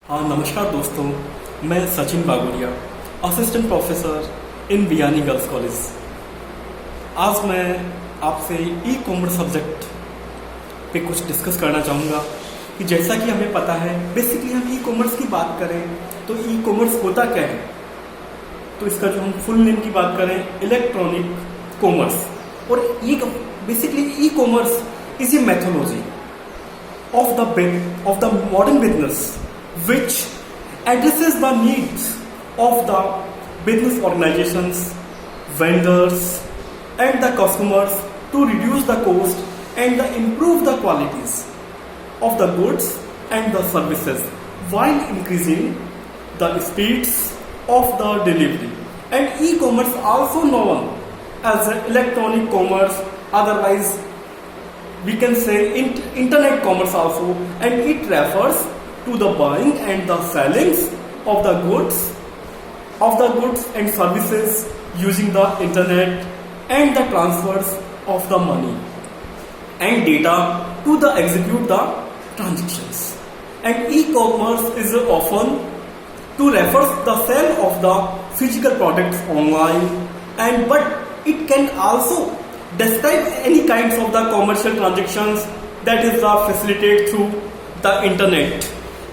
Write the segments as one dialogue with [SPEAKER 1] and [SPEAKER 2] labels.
[SPEAKER 1] हाँ नमस्कार दोस्तों, मैं Sachin Baguria, assistant professor in Biyani girls college. आज मैं आपसे ई कॉमर्स सब्जेक्ट पे कुछ डिस्कस करना चाहूँगा कि जैसा कि हमें पता है, बेसिकली हम ई कॉमर्स की बात करें तो ई कॉमर्स होता क्या है। तो इसका जो हम फुल नेम की बात करें, इलेक्ट्रॉनिक कॉमर्स। और ये basically e commerce is a methodology of the modern business which addresses the needs of the business organizations, vendors and the customers to reduce the cost and improve the qualities of the goods and the services while increasing the speeds of the delivery. And e-commerce also known as electronic commerce, otherwise we can say internet commerce also, and it refers to the buying and the sellings of the goods and services using the internet and the transfers of the money and data to the execute the transactions. And e-commerce is often to refer the sale of the physical products online, and but it can also describe any kinds of the commercial transactions that is facilitated through the internet.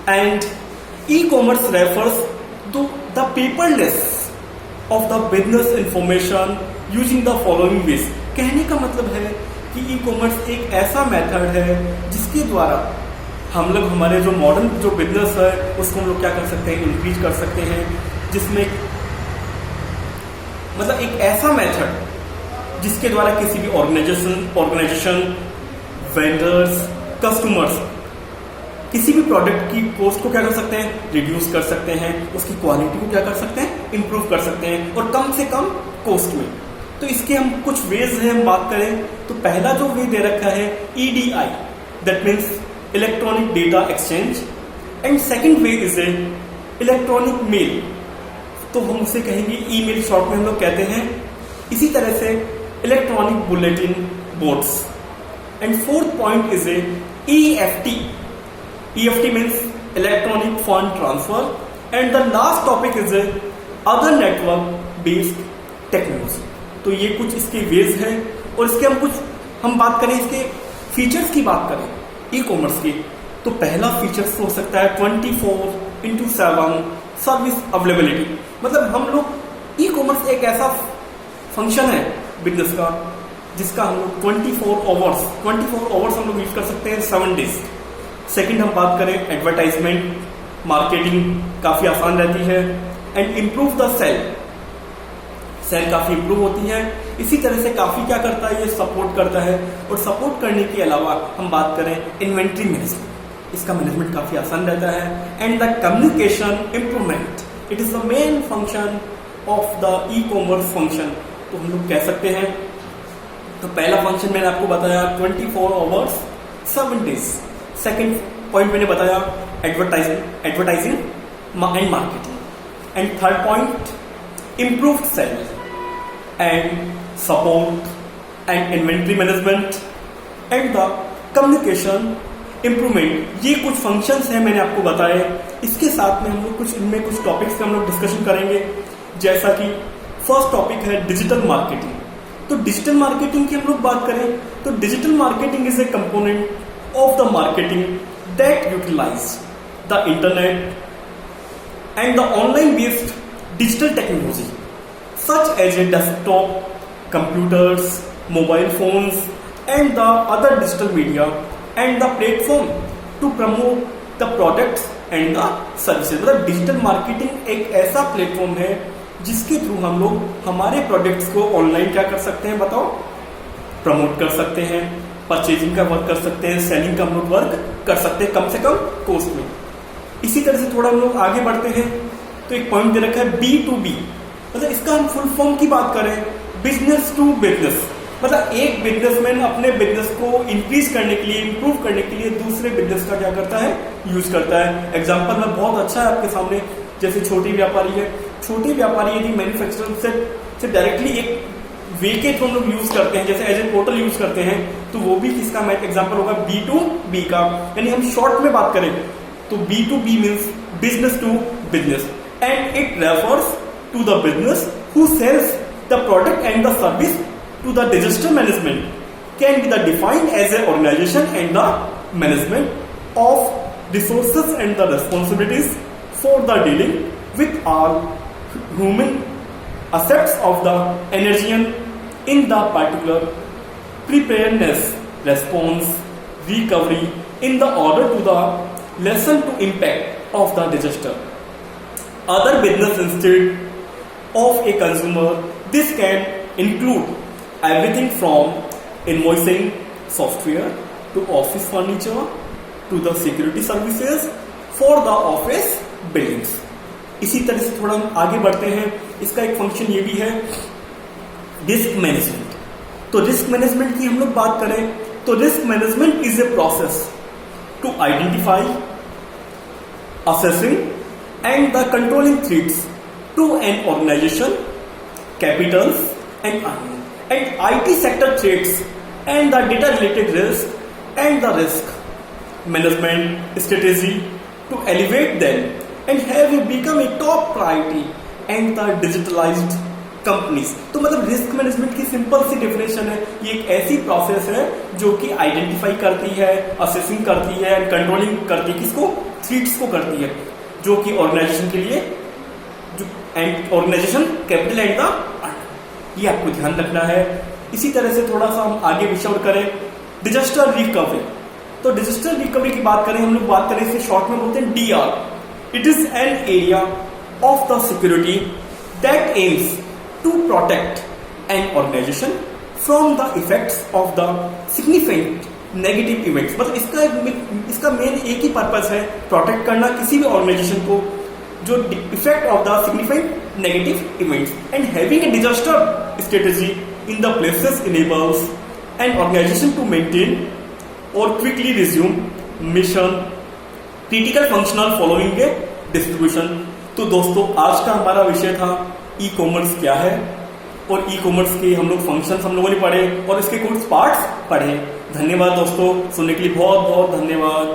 [SPEAKER 1] And e-commerce refers to the paperless of the business information using the following ways. कहने का मतलब है कि e-commerce एक ऐसा method है जिसके द्वारा हम लोग हमारे जो मॉडर्न जो बिजनेस है उसको हम लोग क्या कर सकते हैं, इंक्रीज कर सकते हैं, जिसमें मतलब एक ऐसा मेथड जिसके द्वारा किसी भी ऑर्गेनाइजेशन, वेंडर्स, कस्टमर्स किसी भी प्रोडक्ट की कॉस्ट को क्या कर सकते हैं, रिड्यूस कर सकते हैं, उसकी क्वालिटी को क्या कर सकते हैं, इंप्रूव कर सकते हैं, और कम से कम कॉस्ट में। तो इसके हम कुछ वेज हैं, हम बात करें तो पहला जो वे दे रखा है EDI, that means electronic data exchange, and second way is a electronic mail, तो हम उसे कहेंगे ईमेल, शॉर्ट में हम लोग कहते हैं। इसी तरह से electronic bulletin boards, and fourth point is a EFT means electronic fund transfer, and the last topic is a other network based technology. तो ये कुछ इसके वेज हैं, और इसके हम बात करें इसके फीचर्स की बात करें ई कॉमर्स की, तो पहला फीचर्स हो सकता है 24/7 सर्विस अवेलेबिलिटी। मतलब हम लोग ई कॉमर्स एक ऐसा फंक्शन है बिजनेस का जिसका हम लोग 24 आवर्स हम लोग यूज कर सकते हैं 7 डेज। सेकंड हम बात करें एडवर्टाइजमेंट, मार्केटिंग काफी आसान रहती है, एंड इम्प्रूव द सेल काफी इम्प्रूव होती है। इसी तरह से काफी क्या करता है, ये सपोर्ट करता है, और सपोर्ट करने के अलावा हम बात करें इन्वेंट्री मैनेजमेंट, इसका मैनेजमेंट काफी आसान रहता है, and the communication improvement, it is the main function of the e commerce function. तो हम लोग कह सकते हैं, तो पहला फंक्शन मैंने आपको बताया 24 आवर्स 7 डेज। सेकेंड पॉइंट मैंने बताया advertising and marketing, and third point improved sale and support and inventory management and the communication improvement. ये कुछ फंक्शंस हैं मैंने आपको बताए। इसके साथ में हम लोग इनमें कुछ टॉपिक्स का हम लोग डिस्कशन करेंगे, जैसा कि फर्स्ट टॉपिक है डिजिटल मार्केटिंग। तो डिजिटल मार्केटिंग की हम लोग बात करें तो digital marketing is a component of the marketing that utilize the internet and the online based digital technology such as a desktop, computers, mobile phones and the other digital media and the platform to promote the products and the services। मतलब digital marketing एक ऐसा platform है जिसके through हम लोग हमारे products को online क्या कर सकते हैं, बताओ, प्रमोट कर सकते हैं, परचेजिंग का वर्क कर सकते हैं, सेलिंग का हम लोग वर्क कर सकते हैं कम से कम कॉस्ट में। इसी तरह से थोड़ा हम लोग आगे बढ़ते हैं तो एक पॉइंट दे रखा है B2B, मतलब इसका हम फुल फॉर्म की बात करें बिजनेस टू बिजनेस। मतलब एक बिजनेसमैन अपने बिजनेस को इंक्रीज करने के लिए, इंप्रूव करने के लिए दूसरे बिजनेस का क्या करता है, यूज करता है। एग्जाम्पल में बहुत अच्छा है आपके सामने, जैसे छोटी व्यापारी है, छोटे व्यापारी यदि मैन्युफैक्चरर से डायरेक्टली एक वे के थ्रू हम लोग यूज करते हैं, जैसे एज ए पोर्टल यूज करते हैं, तो वो भी किसका एग्जाम्पल होगा B2B का। यानी हम शॉर्ट में बात करें तो B2B means business to business, and it refers to the business who sells the product and the service to the disaster management. Can be the defined as an organization and the management of resources and the responsibilities for the dealing with all human aspects of the energy in the particular preparedness, response, recovery in the order to the lessen to impact of the disaster. Other business instead of a consumer, this can include everything from invoicing software to office furniture to the security services for the office buildings. इसी तरह से थोड़ा हम आगे बढ़ते हैं. इसका एक फंक्शन ये भी है रिस्क मैनेजमेंट. तो रिस्क मैनेजमेंट की हम लोग बात करें तो risk management is a process to identify, assessing and the controlling threats to an organization, capitals and earning, and IT sector threats and the data related risk and the risk management strategy to elevate them and have it become a top priority and the digitalized companies. तो मतलब risk management की simple सी definition है, ये एक ऐसी process है जो कि आइडेंटिफाई करती है, असेसिंग करती है एंड कंट्रोलिंग करती है. किसको? थ्रेट्स को करती है, जो कि ऑर्गेनाइजेशन के लिए and organisation capital and the, ये आपको ध्यान रखना है. इसी तरह से थोड़ा सा हम आगे विषय करें डिजास्टर रिकवरी. तो डिजास्टर रिकवरी की बात करें, हम लोग बात करें इसे शॉर्ट में बोलते हैं DR. It is an area of the security that aims to protect an organization from the effects of the significant negative events. मतलब इसका मेन एक ही पर्पस है, प्रोटेक्ट करना किसी भी ऑर्गेनाइजेशन को जो effect of the significant negative events and having a disaster strategy in the places enables an organisation to maintain और quickly resume mission critical functional following a distribution. तो दोस्तों आज का हमारा विषय था ई कॉमर्स क्या है, और ई कॉमर्स के हम लोग फंक्शंस हम लोगों ने पढ़े और इसके कुछ पार्ट्स पढ़े. धन्यवाद दोस्तों, सुनने के लिए बहुत बहुत धन्यवाद.